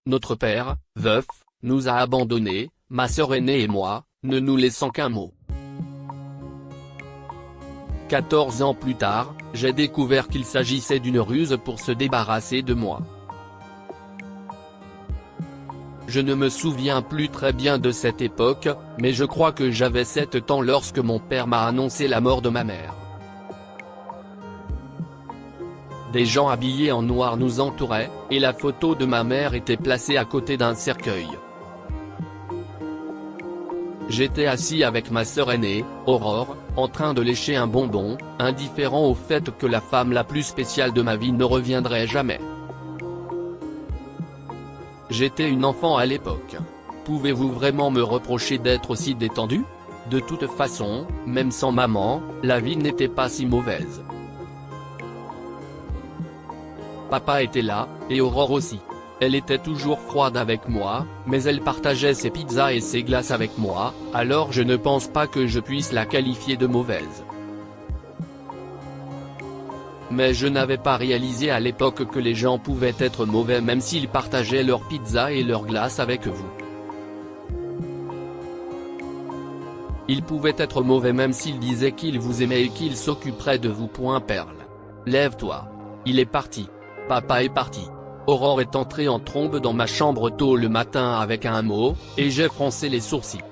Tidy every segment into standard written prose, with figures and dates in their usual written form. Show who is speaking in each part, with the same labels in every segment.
Speaker 1: Notre père, veuf, nous a abandonnés, ma sœur aînée et moi, ne nous laissant qu'un mot. 14 ans plus tard, j'ai découvert qu'il s'agissait d'une ruse pour se débarrasser de moi. Je ne me souviens plus très bien de cette époque, mais je crois que j'avais 7 ans lorsque mon père m'a annoncé la mort de ma mère. Des gens habillés en noir nous entouraient, et la photo de ma mère était placée à côté d'un cercueil. J'étais assis avec ma sœur aînée, Aurore, en train de lécher un bonbon, indifférent au fait que la femme la plus spéciale de ma vie ne reviendrait jamais. J'étais une enfant à l'époque. Pouvez-vous vraiment me reprocher d'être aussi détendu? De toute façon, même sans maman, la vie n'était pas si mauvaise. Papa était là, et Aurore aussi. Elle était toujours froide avec moi, mais elle partageait ses pizzas et ses glaces avec moi, alors je ne pense pas que je puisse la qualifier de mauvaise. Mais je n'avais pas réalisé à l'époque que les gens pouvaient être mauvais même s'ils partageaient leurs pizzas et leurs glaces avec vous. Ils pouvaient être mauvais même s'ils disaient qu'ils vous aimaient et qu'ils s'occuperaient de vous. Perle. Lève-toi. Il est parti. Papa est parti. Aurore est entrée en trombe dans ma chambre tôt le matin avec un mot, et j'ai froncé les sourcils.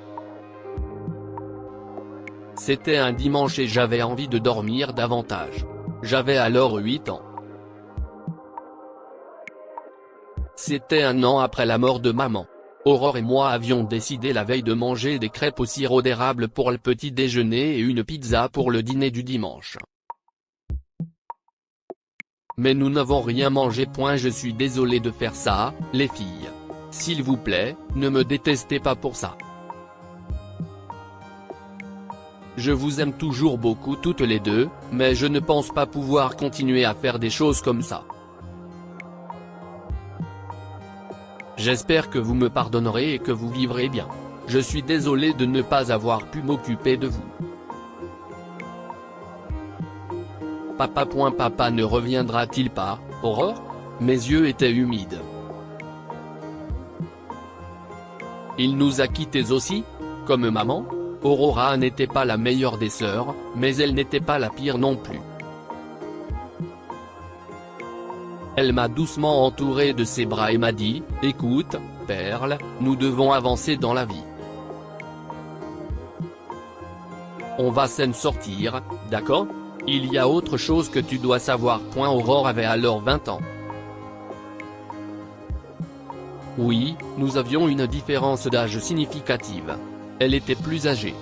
Speaker 1: C'était un dimanche et j'avais envie de dormir davantage. J'avais alors 8 ans. C'était un an après la mort de maman. Aurore et moi avions décidé la veille de manger des crêpes au sirop d'érable pour le petit déjeuner et une pizza pour le dîner du dimanche. Mais nous n'avons rien mangé. Je suis désolé de faire ça, les filles. S'il vous plaît, ne me détestez pas pour ça. Je vous aime toujours beaucoup toutes les deux, mais je ne pense pas pouvoir continuer à faire des choses comme ça. J'espère que vous me pardonnerez et que vous vivrez bien. Je suis désolé de ne pas avoir pu m'occuper de vous. Papa. Papa ne reviendra-t-il pas, Aurore? Mes yeux étaient humides. Il nous a quittés aussi? Comme maman? Aurora n'était pas la meilleure des sœurs, mais elle n'était pas la pire non plus. Elle m'a doucement entouré de ses bras et m'a dit, « Écoute, Perle, nous devons avancer dans la vie. On va s'en sortir, d'accord? Il y a autre chose que tu dois savoir. » Aurore avait alors 20 ans. Oui, nous avions une différence d'âge significative. Elle était plus âgée.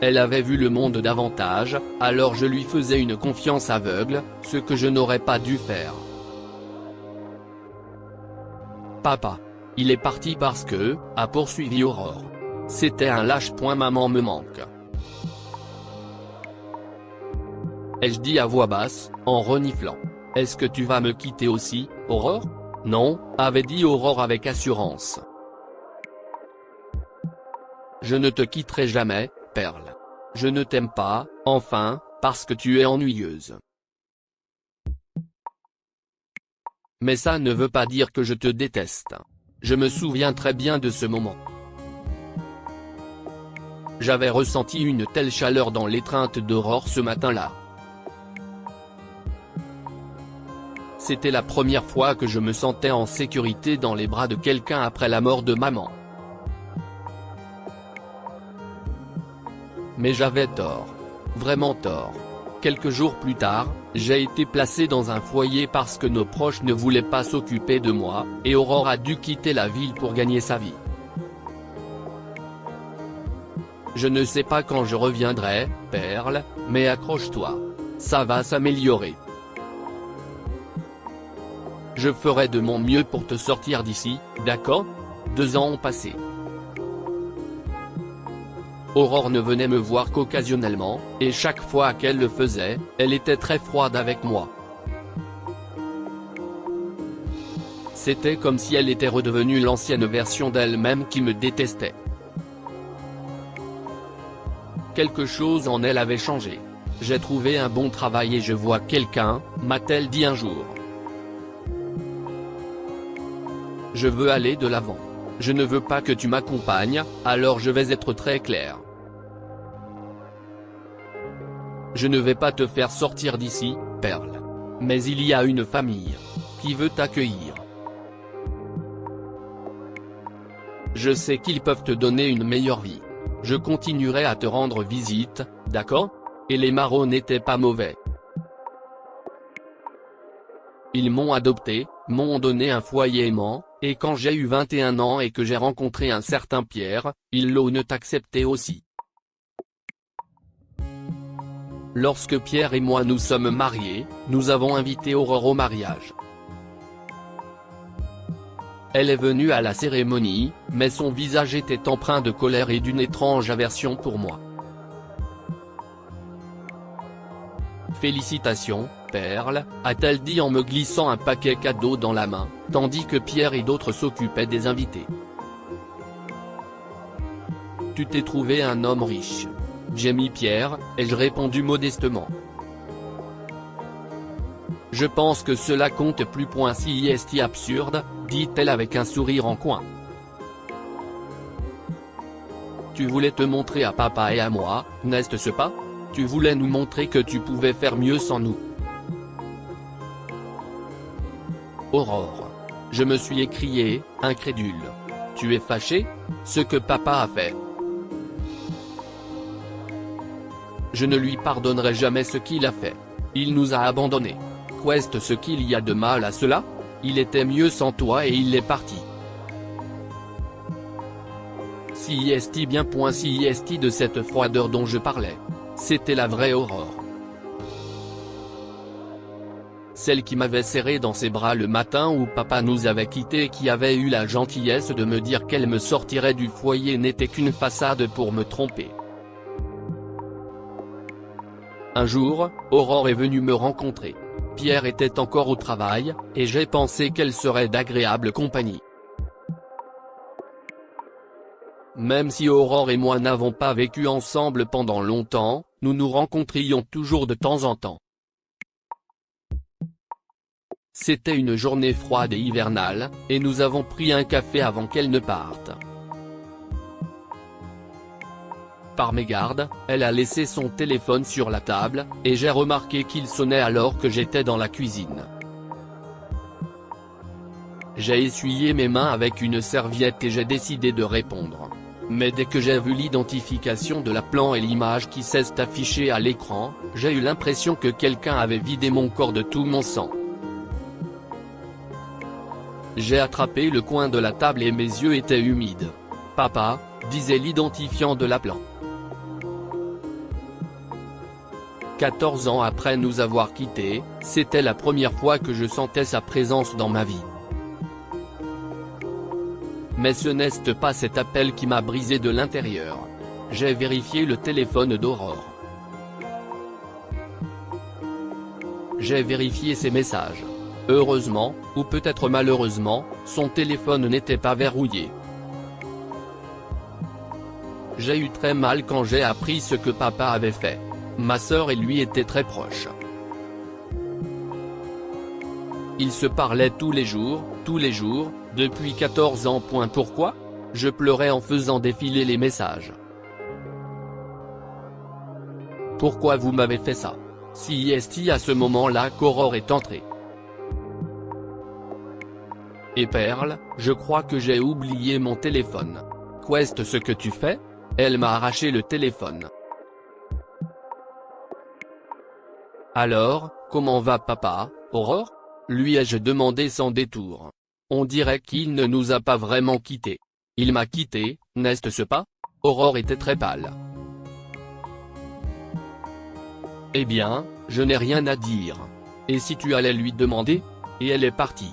Speaker 1: Elle avait vu le monde davantage, alors je lui faisais une confiance aveugle, ce que je n'aurais pas dû faire. Papa. Il est parti parce que, a poursuivi Aurore. C'était un lâche. Maman me manque. Ai-je dit à voix basse, en reniflant. Est-ce que tu vas me quitter aussi, Aurore? Non, avait dit Aurore avec assurance. Je ne te quitterai jamais, Perle. Je ne t'aime pas, enfin, parce que tu es ennuyeuse. Mais ça ne veut pas dire que je te déteste. Je me souviens très bien de ce moment. J'avais ressenti une telle chaleur dans l'étreinte d'Aurore ce matin-là. C'était la première fois que je me sentais en sécurité dans les bras de quelqu'un après la mort de maman. Mais j'avais tort. Vraiment tort. Quelques jours plus tard, j'ai été placé dans un foyer parce que nos proches ne voulaient pas s'occuper de moi, et Aurore a dû quitter la ville pour gagner sa vie. Je ne sais pas quand je reviendrai, Perle, mais accroche-toi. Ça va s'améliorer. Je ferai de mon mieux pour te sortir d'ici, d'accord? 2 ans ont passé. Aurore ne venait me voir qu'occasionnellement, et chaque fois qu'elle le faisait, elle était très froide avec moi. C'était comme si elle était redevenue l'ancienne version d'elle-même qui me détestait. Quelque chose en elle avait changé. J'ai trouvé un bon travail et je vois quelqu'un, m'a-t-elle dit un jour. Je veux aller de l'avant. Je ne veux pas que tu m'accompagnes, alors je vais être très clair. Je ne vais pas te faire sortir d'ici, Perle. Mais il y a une famille qui veut t'accueillir. Je sais qu'ils peuvent te donner une meilleure vie. Je continuerai à te rendre visite, d'accord? Et les Marot n'étaient pas mauvais. Ils m'ont adopté, m'ont donné un foyer aimant, et quand j'ai eu 21 ans et que j'ai rencontré un certain Pierre, ils l'ont accepté aussi. Lorsque Pierre et moi nous sommes mariés, nous avons invité Aurore au mariage. Elle est venue à la cérémonie, mais son visage était empreint de colère et d'une étrange aversion pour moi. Félicitations, Perle, a-t-elle dit en me glissant un paquet cadeau dans la main, tandis que Pierre et d'autres s'occupaient des invités. Tu t'es trouvé un homme riche. J'ai mis Pierre, ai-je répondu modestement. Je pense que cela compte plus. Si est absurde, dit-elle avec un sourire en coin. Tu voulais te montrer à papa et à moi, n'est-ce pas? Tu voulais nous montrer que tu pouvais faire mieux sans nous. Aurore. Je me suis écrié, incrédule. Tu es fâché? Ce que papa a fait. Je ne lui pardonnerai jamais ce qu'il a fait. Il nous a abandonnés. Qu'est-ce ce qu'il y a de mal à cela? Il était mieux sans toi et il est parti. Si est bien. Si est de cette froideur dont je parlais. C'était la vraie Aurore. Celle qui m'avait serré dans ses bras le matin où papa nous avait quittés et qui avait eu la gentillesse de me dire qu'elle me sortirait du foyer n'était qu'une façade pour me tromper. Un jour, Aurore est venue me rencontrer. Pierre était encore au travail, et j'ai pensé qu'elle serait d'agréable compagnie. Même si Aurore et moi n'avons pas vécu ensemble pendant longtemps, nous nous rencontrions toujours de temps en temps. C'était une journée froide et hivernale, et nous avons pris un café avant qu'elle ne parte. Par mégarde, elle a laissé son téléphone sur la table, et j'ai remarqué qu'il sonnait alors que j'étais dans la cuisine. J'ai essuyé mes mains avec une serviette et j'ai décidé de répondre. Mais dès que j'ai vu l'identification de l'appelant et l'image qui s'est affichée à l'écran, j'ai eu l'impression que quelqu'un avait vidé mon corps de tout mon sang. J'ai attrapé le coin de la table et mes yeux étaient humides. « Papa », disait l'identifiant de l'appelant. 14 ans après nous avoir quittés, c'était la première fois que je sentais sa présence dans ma vie. Mais ce n'est pas cet appel qui m'a brisé de l'intérieur. J'ai vérifié le téléphone d'Aurore. J'ai vérifié ses messages. Heureusement, ou peut-être malheureusement, son téléphone n'était pas verrouillé. J'ai eu très mal quand j'ai appris ce que papa avait fait. Ma sœur et lui étaient très proches. Ils se parlaient tous les jours, depuis 14 ans. Pourquoi? Je pleurais en faisant défiler les messages. Pourquoi vous m'avez fait ça? Si est à ce moment-là qu'Aurore est entrée. Et Perle, je crois que j'ai oublié mon téléphone. Qu'est-ce ce que tu fais? Elle m'a arraché le téléphone. Alors, comment va papa, Aurore? Lui ai-je demandé sans détour. On dirait qu'il ne nous a pas vraiment quittés. Il m'a quitté, n'est-ce pas? Aurore était très pâle. Eh bien, je n'ai rien à dire. Et si tu allais lui demander? Et elle est partie.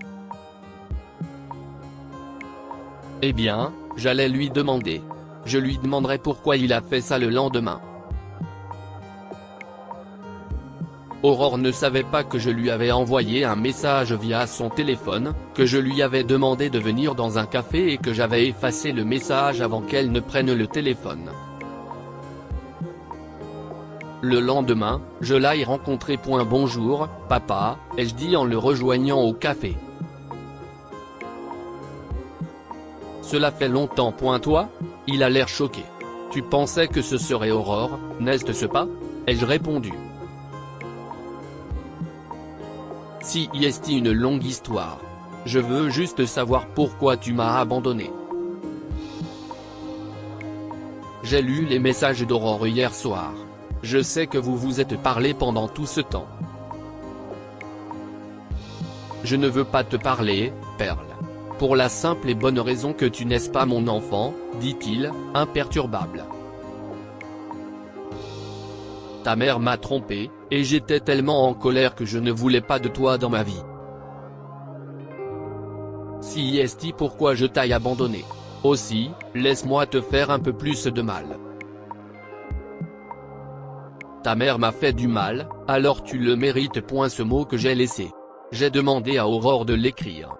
Speaker 1: Eh bien, j'allais lui demander. Je lui demanderai pourquoi il a fait ça le lendemain. Aurore ne savait pas que je lui avais envoyé un message via son téléphone, que je lui avais demandé de venir dans un café et que j'avais effacé le message avant qu'elle ne prenne le téléphone. Le lendemain, je l'aille rencontrer. Bonjour, papa, ai-je dit en le rejoignant au café. Cela fait longtemps. Toi ? Il a l'air choqué. Tu pensais que ce serait Aurore, n'est-ce pas ? Ai-je répondu. Si est une longue histoire. Je veux juste savoir pourquoi tu m'as abandonné. J'ai lu les messages d'Aurore hier soir. Je sais que vous vous êtes parlé pendant tout ce temps. Je ne veux pas te parler, Perle. Pour la simple et bonne raison que tu n'es pas mon enfant, dit-il, imperturbable. Ta mère m'a trompé, et j'étais tellement en colère que je ne voulais pas de toi dans ma vie. Si est pourquoi je t'ai abandonné. Aussi, laisse-moi te faire un peu plus de mal. Ta mère m'a fait du mal, alors tu le mérites. Ce mot que j'ai laissé. J'ai demandé à Aurore de l'écrire.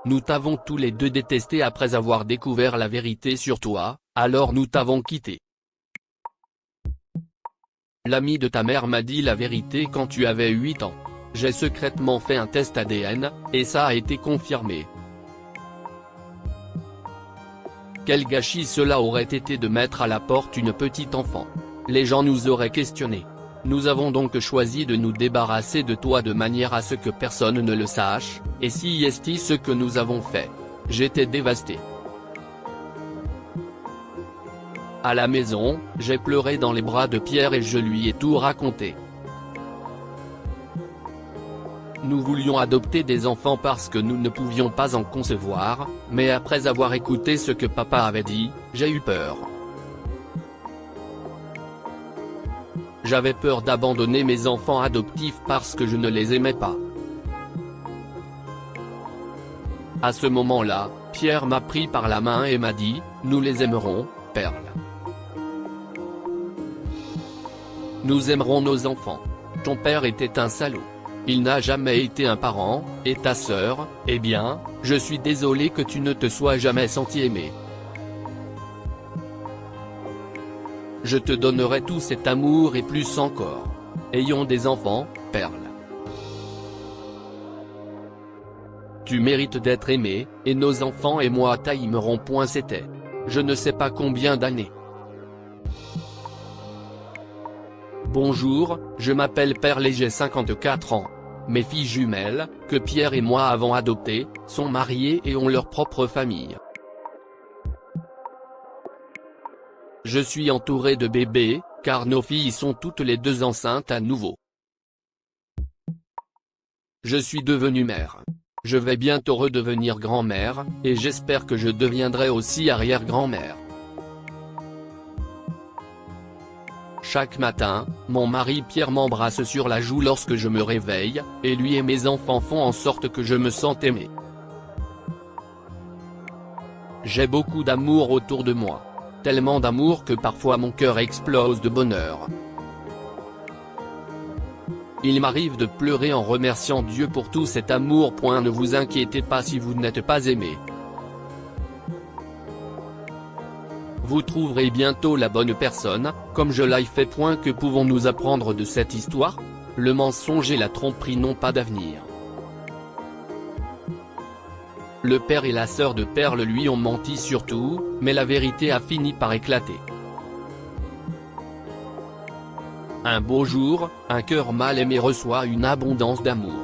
Speaker 1: Nous t'avons tous les deux détesté après avoir découvert la vérité sur toi, alors nous t'avons quitté. L'ami de ta mère m'a dit la vérité quand tu avais 8 ans. J'ai secrètement fait un test ADN, et ça a été confirmé. Quel gâchis cela aurait été de mettre à la porte une petite enfant. Les gens nous auraient questionnés. Nous avons donc choisi de nous débarrasser de toi de manière à ce que personne ne le sache, et si est ce que nous avons fait. J'étais dévasté. À la maison, j'ai pleuré dans les bras de Pierre et je lui ai tout raconté. Nous voulions adopter des enfants parce que nous ne pouvions pas en concevoir, mais après avoir écouté ce que papa avait dit, j'ai eu peur. J'avais peur d'abandonner mes enfants adoptifs parce que je ne les aimais pas. À ce moment-là, Pierre m'a pris par la main et m'a dit, nous les aimerons, Perle. Nous aimerons nos enfants. Ton père était un salaud. Il n'a jamais été un parent, et ta sœur, eh bien, je suis désolé que tu ne te sois jamais senti aimé. Je te donnerai tout cet amour et plus encore. Ayons des enfants, Perle. Tu mérites d'être aimé, et nos enfants et moi t'aimerons. C'était. Je ne sais pas combien d'années. Bonjour, je m'appelle Perle et j'ai 54 ans. Mes filles jumelles, que Pierre et moi avons adoptées, sont mariées et ont leur propre famille. Je suis entouré de bébés, car nos filles sont toutes les deux enceintes à nouveau. Je suis devenue mère. Je vais bientôt redevenir grand-mère, et j'espère que je deviendrai aussi arrière-grand-mère. Chaque matin, mon mari Pierre m'embrasse sur la joue lorsque je me réveille, et lui et mes enfants font en sorte que je me sente aimé. J'ai beaucoup d'amour autour de moi. Tellement d'amour que parfois mon cœur explose de bonheur. Il m'arrive de pleurer en remerciant Dieu pour tout cet amour. Ne vous inquiétez pas si vous n'êtes pas aimé. Vous trouverez bientôt la bonne personne, comme je l'ai fait. Que pouvons-nous apprendre de cette histoire ? Le mensonge et la tromperie n'ont pas d'avenir. Le père et la sœur de Perle lui ont menti sur tout, mais la vérité a fini par éclater. Un beau jour, un cœur mal aimé reçoit une abondance d'amour.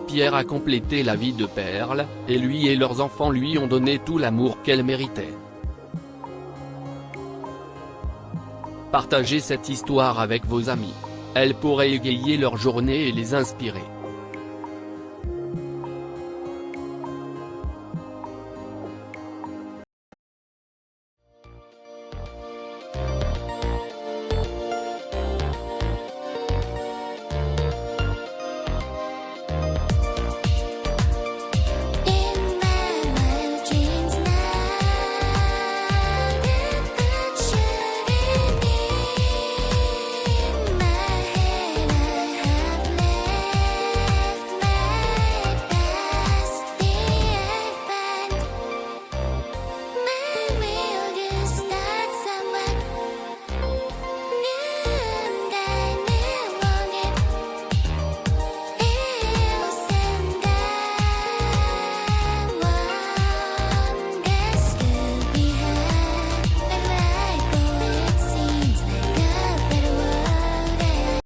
Speaker 1: Pierre a complété la vie de Perle, et lui et leurs enfants lui ont donné tout l'amour qu'elle méritait. Partagez cette histoire avec vos amis. Elle pourrait égayer leur journée et les inspirer.